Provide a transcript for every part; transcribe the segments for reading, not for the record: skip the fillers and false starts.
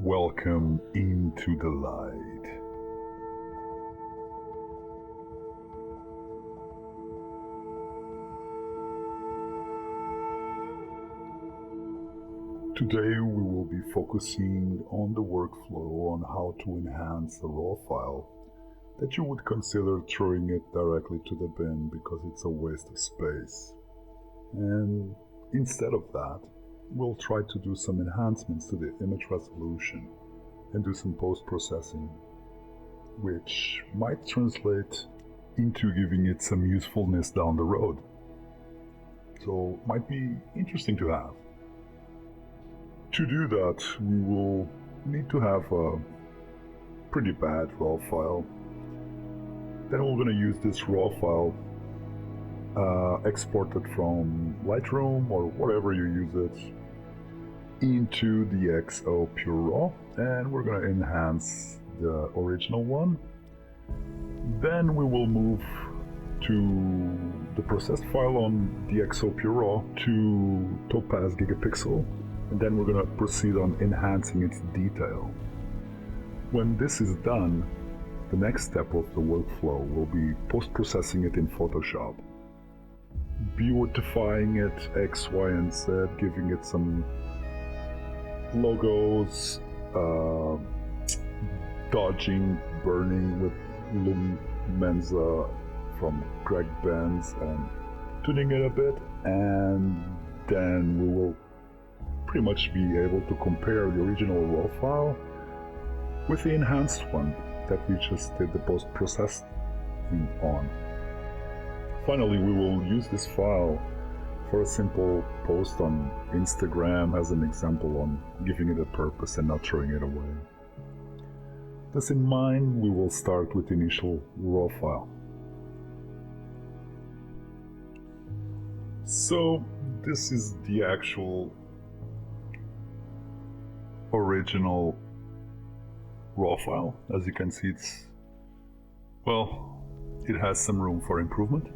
Welcome into the light. Today we will be focusing on the workflow on how to enhance a raw file that you would consider throwing it directly to the bin because it's a waste of space. And instead of that, we'll try to do some enhancements to the image resolution and do some post-processing, which might translate into giving it some usefulness down the road. So might be interesting to have. To do that, we will need to have a pretty bad RAW file. Then we're going to use this RAW file exported from Lightroom or wherever you use it into DxO Pure Raw, and we're going to enhance the original one. Then we will move to the processed file on DxO Pure Raw to Topaz Gigapixel, and then we're going to proceed on enhancing its detail. When this is done, the next step of the workflow will be post-processing it in Photoshop, beautifying it X, Y, and Z, giving it some logos, dodging burning with Lumenza from Greg Benz and tuning it a bit, and then we will pretty much be able to compare the original RAW file with the enhanced one that we just did the post-processing on. Finally, we will use this file for a simple post on Instagram as an example on giving it a purpose and not throwing it away. This in mind, we will start with the initial RAW file. So this is the actual original RAW file. As you can see, it has some room for improvement.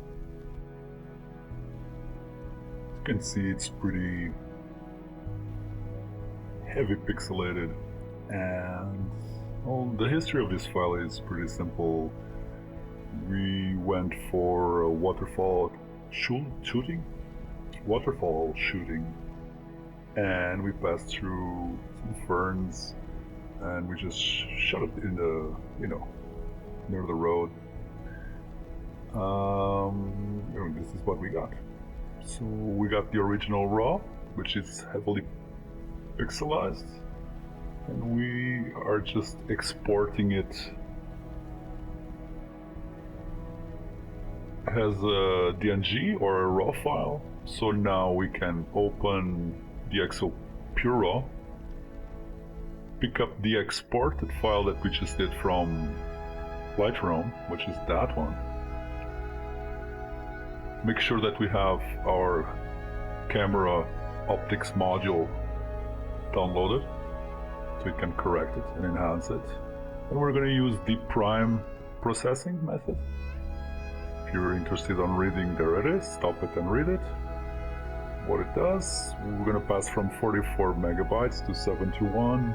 You can see it's pretty heavy pixelated, and the history of this file is pretty simple. We went for a waterfall shooting, and we passed through some ferns, and we just shot it in the, near the road. This is what we got. So we got the original RAW, which is heavily pixelized, and we are just exporting it as a DNG or a RAW file. So now we can open DxO Pure Raw, pick up the exported file that we just did from Lightroom, which is that one. Make sure that we have our camera optics module downloaded so we can correct it and enhance it. And we're going to use the prime processing method. If you're interested on reading, there it is. Stop it and read it. What it does, we're going to pass from 44 megabytes to 71,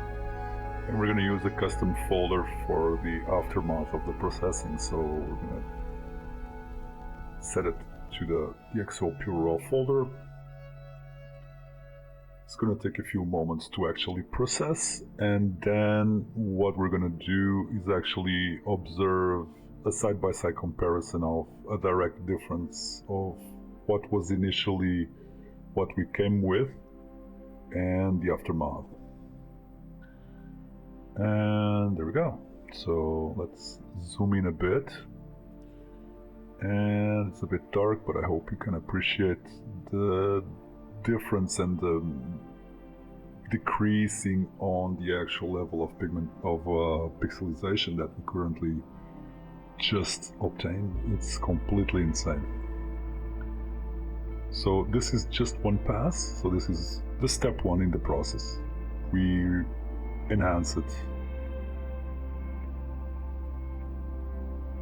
and we're going to use a custom folder for the aftermath of the processing. So we're going to set it to the DxO Pure Raw folder. It's going to take a few moments to actually process, and then what we're going to do is actually observe a side-by-side comparison of a direct difference of what was initially what we came with and the aftermath. And there we go. So let's zoom in a bit. And it's a bit dark, but I hope you can appreciate the difference and the decreasing on the actual level of pixelization that we currently just obtained. It's completely insane. So this is just one pass. So this is the step one in the process. We enhance it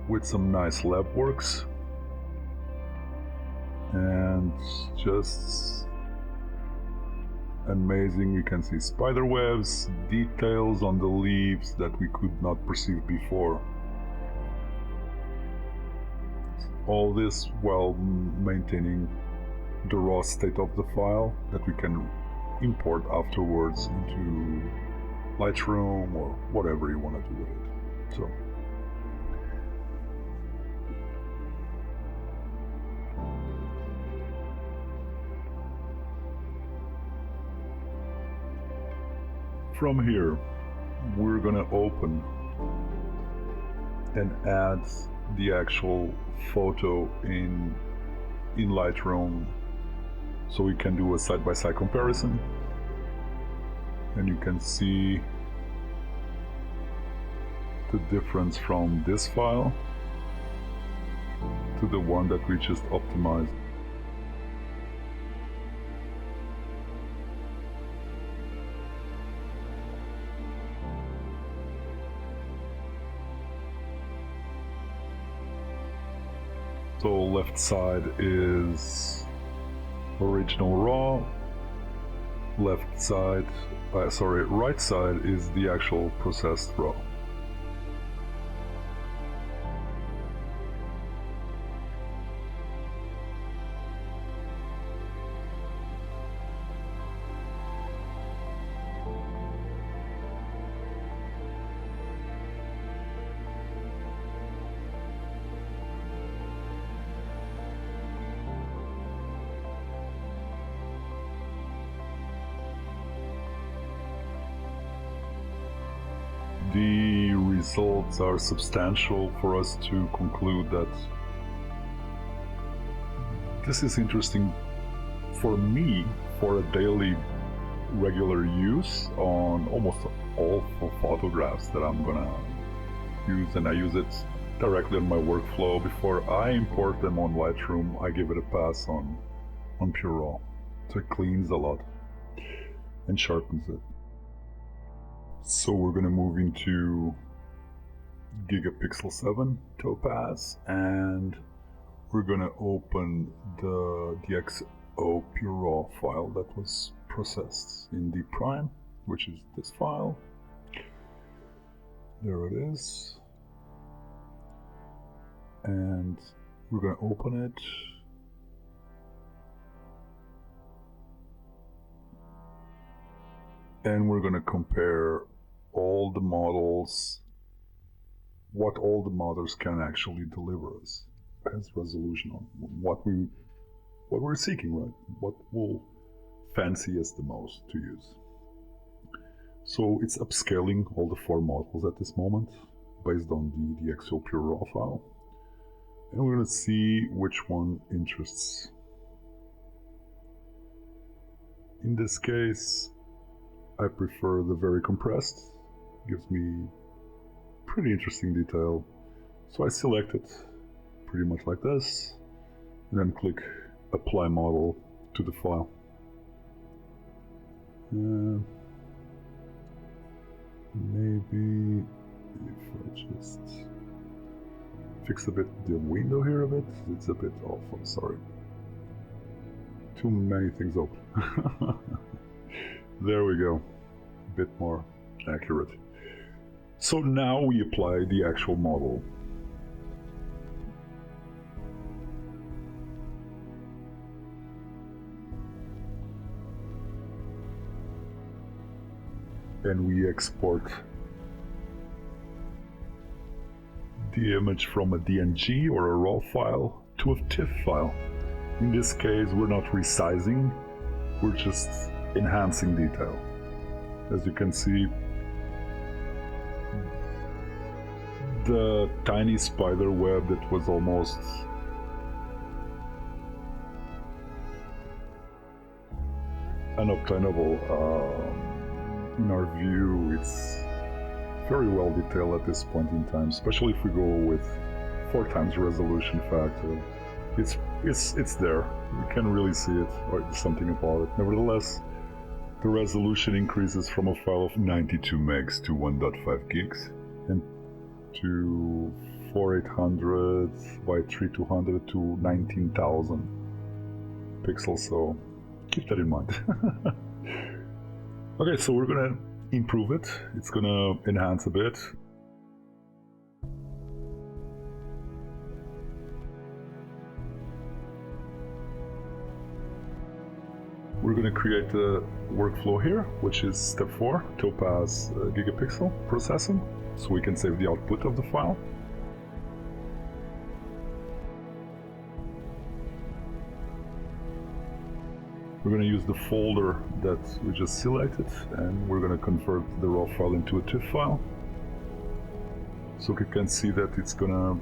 with some nice lab works and just amazing. You can see spider webs, details on the leaves that we could not perceive before. All this while maintaining the raw state of the file that we can import afterwards into Lightroom or whatever you want to do with it. So from here, we're gonna open and add the actual photo in Lightroom, so we can do a side-by-side comparison, and you can see the difference from this file to the one that we just optimized. So left side is original raw, right side is the actual processed raw. The results are substantial for us to conclude that this is interesting for me for a daily regular use on almost all photographs that I'm gonna use, and I use it directly on my workflow. Before I import them on Lightroom, I give it a pass on PureRAW, so it cleans a lot and sharpens it. So we're going to move into Gigapixel 7 Topaz, and we're going to open the DxO Pure Raw file that was processed in D Prime, which is this file. There it is. And we're going to open it. And we're going to compare all the models, what all the models can actually deliver us as resolution on what we're seeking, right? What will fancy us the most to use. So it's upscaling all the 4 models at this moment based on the DxO Pure Raw file, and we're going to see which one interests. In this case, I prefer the very compressed. Gives me pretty interesting detail. So I select it pretty much like this, and then click Apply Model to the file. Maybe if I just fix a bit the window here a bit, it's a bit off, I'm sorry. Too many things open. There we go, a bit more accurate. So now we apply the actual model. And we export the image from a DNG or a RAW file to a TIFF file. In this case, we're not resizing, we're just enhancing detail. As you can see, the tiny spider web that was almost unobtainable in our view, it's very well detailed at this point in time, especially if we go with 4 times resolution factor. It's there, you can really see it, or something about it. Nevertheless, the resolution increases from a file of 92 megs to 1.5 gigs, and to 4800 by 3200 to 19,000 pixels, so keep that in mind. Okay, so we're gonna improve it. It's gonna enhance a bit. We're gonna create a workflow here, which is step 4, Topaz Gigapixel processing, so we can save the output of the file. We're going to use the folder that we just selected, and we're going to convert the raw file into a TIFF file. So you can see that it's going to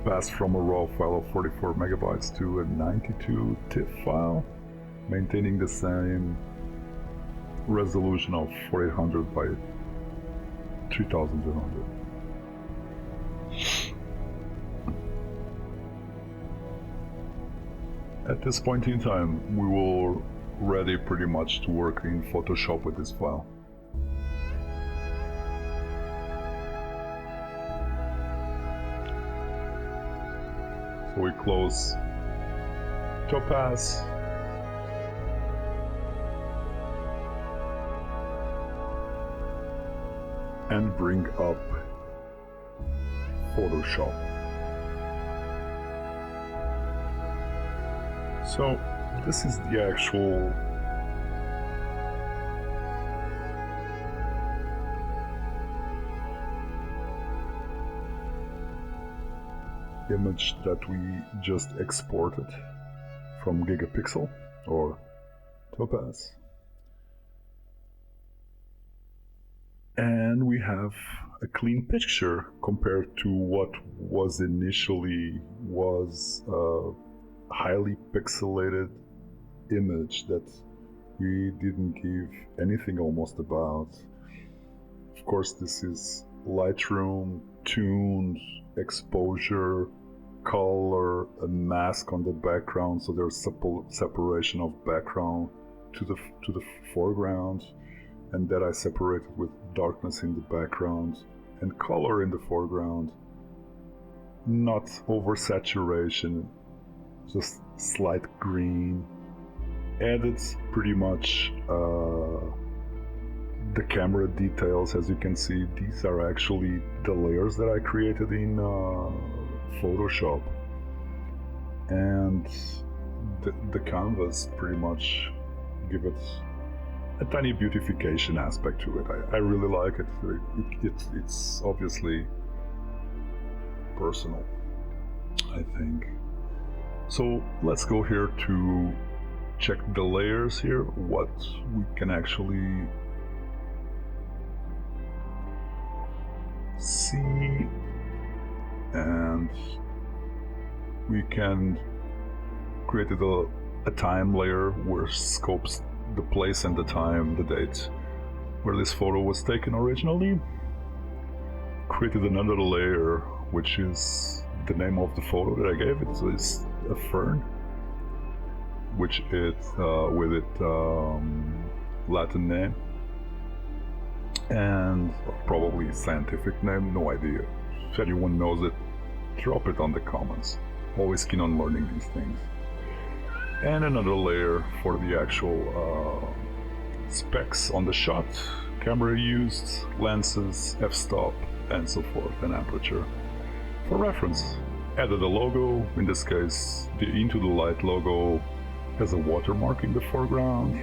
pass from a raw file of 44 megabytes to a 92 TIFF file, maintaining the same resolution of 4800 by 3200. At this point in time, we will ready pretty much to work in Photoshop with this file. So we close Topaz. And bring up Photoshop. So this is the actual image that we just exported from Gigapixel or Topaz. And we have a clean picture compared to what was initially a highly pixelated image that we didn't give anything almost about. Of course, this is Lightroom, tuned, exposure, color, a mask on the background, so there's separation of background to the foreground, and that I separated with darkness in the background and color in the foreground. Not oversaturation, just slight green. Added pretty much the camera details. As you can see, these are actually the layers that I created in Photoshop, and the canvas pretty much give it a tiny beautification aspect to it. I really like it. It's obviously personal, I think. So let's go here to check the layers here, what we can actually see, and we can create a time layer where scopes the place and the time, the date where this photo was taken originally. Created another layer, which is the name of the photo that I gave. It's a fern, which is with its Latin name and probably scientific name, no idea. If anyone knows it, drop it on the comments. Always keen on learning these things. And another layer for the actual specs on the shot, camera used, lenses, f-stop, and so forth, and aperture. For reference, added a logo. In this case, the Into the Light logo has a watermark in the foreground,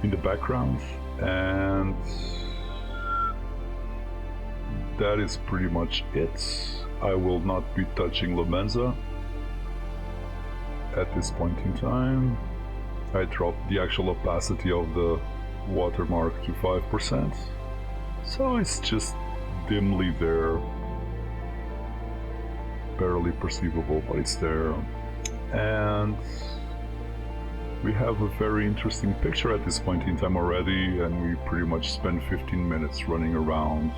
in the background, and that is pretty much it. I will not be touching Lumenza at this point in time. I dropped the actual opacity of the watermark to 5%, so it's just dimly there, barely perceivable, but it's there. And we have a very interesting picture at this point in time already, and we pretty much spent 15 minutes running around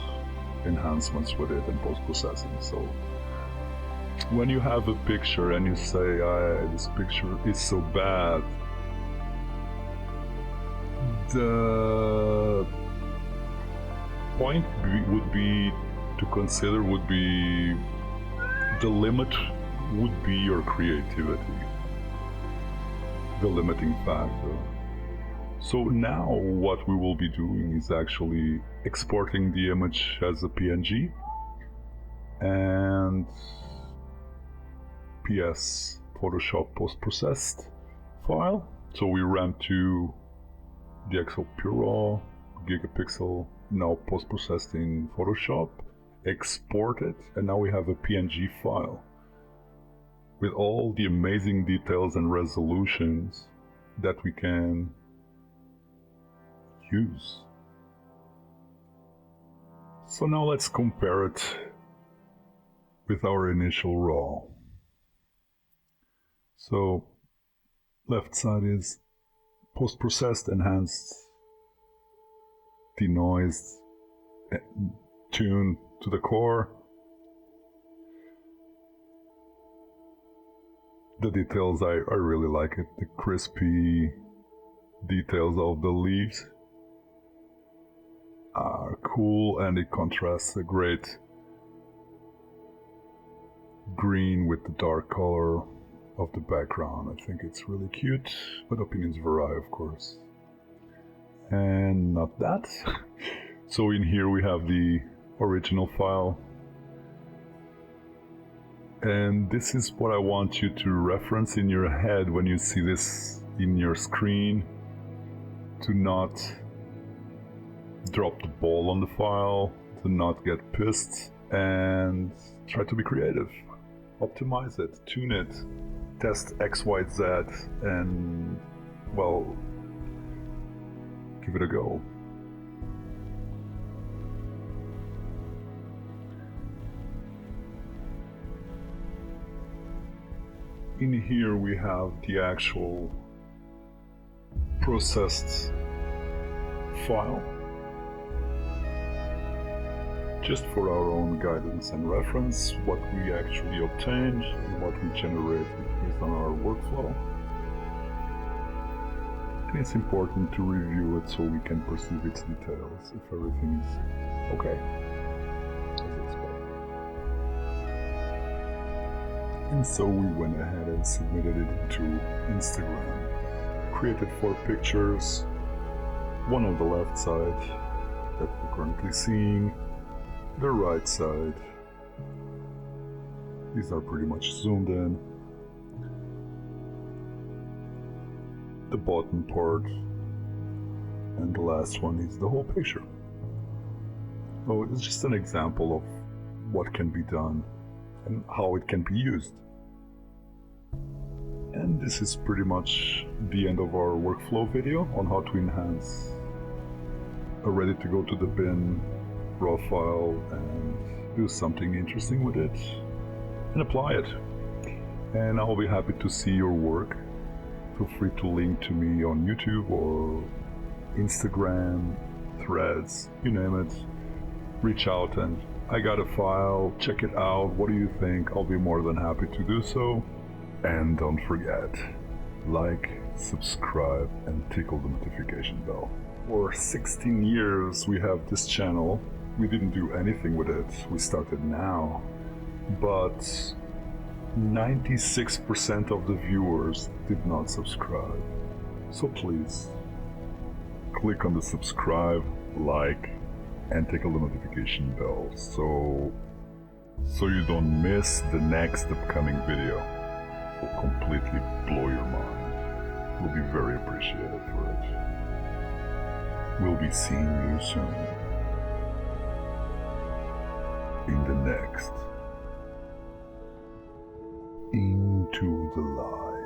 enhancements with it and post-processing. So when you have a picture and you say, this picture is so bad, the point would be to consider would be the limit would be your creativity, the limiting factor. So now what we will be doing is actually exporting the image as a PNG and PS Photoshop post-processed file. So we ran to DxO Pure Raw, Gigapixel, now post-processed in Photoshop, export it, and now we have a PNG file with all the amazing details and resolutions that we can use. So now let's compare it with our initial RAW. So left side is post-processed, enhanced, denoised, tuned to the core. The details, I really like it. The crispy details of the leaves are cool, and it contrasts a great green with the dark color of the background. I think it's really cute, but opinions vary, of course. And not that. So in here we have the original file, and this is what I want you to reference in your head when you see this in your screen, to not drop the ball on the file, to not get pissed, and try to be creative. Optimize it, tune it, test X, Y, Z, and, well, give it a go. In here we have the actual processed file, just for our own guidance and reference, what we actually obtained and what we generated based on our workflow. And it's important to review it so we can perceive its details, if everything is okay, as expected. And so we went ahead and submitted it to Instagram. Created 4 pictures, one on the left side that we're currently seeing, the right side, these are pretty much zoomed in, the bottom part, and the last one is the whole picture. So it's just an example of what can be done and how it can be used. And this is pretty much the end of our workflow video on how to enhance a ready to go to the bin RAW file and do something interesting with it and apply it. And I'll be happy to see your work. Feel free to link to me on YouTube or Instagram, Threads, you name it. Reach out and I got a file, check it out, what do you think? I'll be more than happy to do so. And don't forget, like, subscribe, and tickle the notification bell. For 16 years we have this channel. We didn't do anything with it, we started now. But 96% of the viewers did not subscribe. So please, click on the subscribe, like, and tickle the notification bell so you don't miss the next upcoming video. It will completely blow your mind. We'll be very appreciative for it. We'll be seeing you soon in the next Into the Light.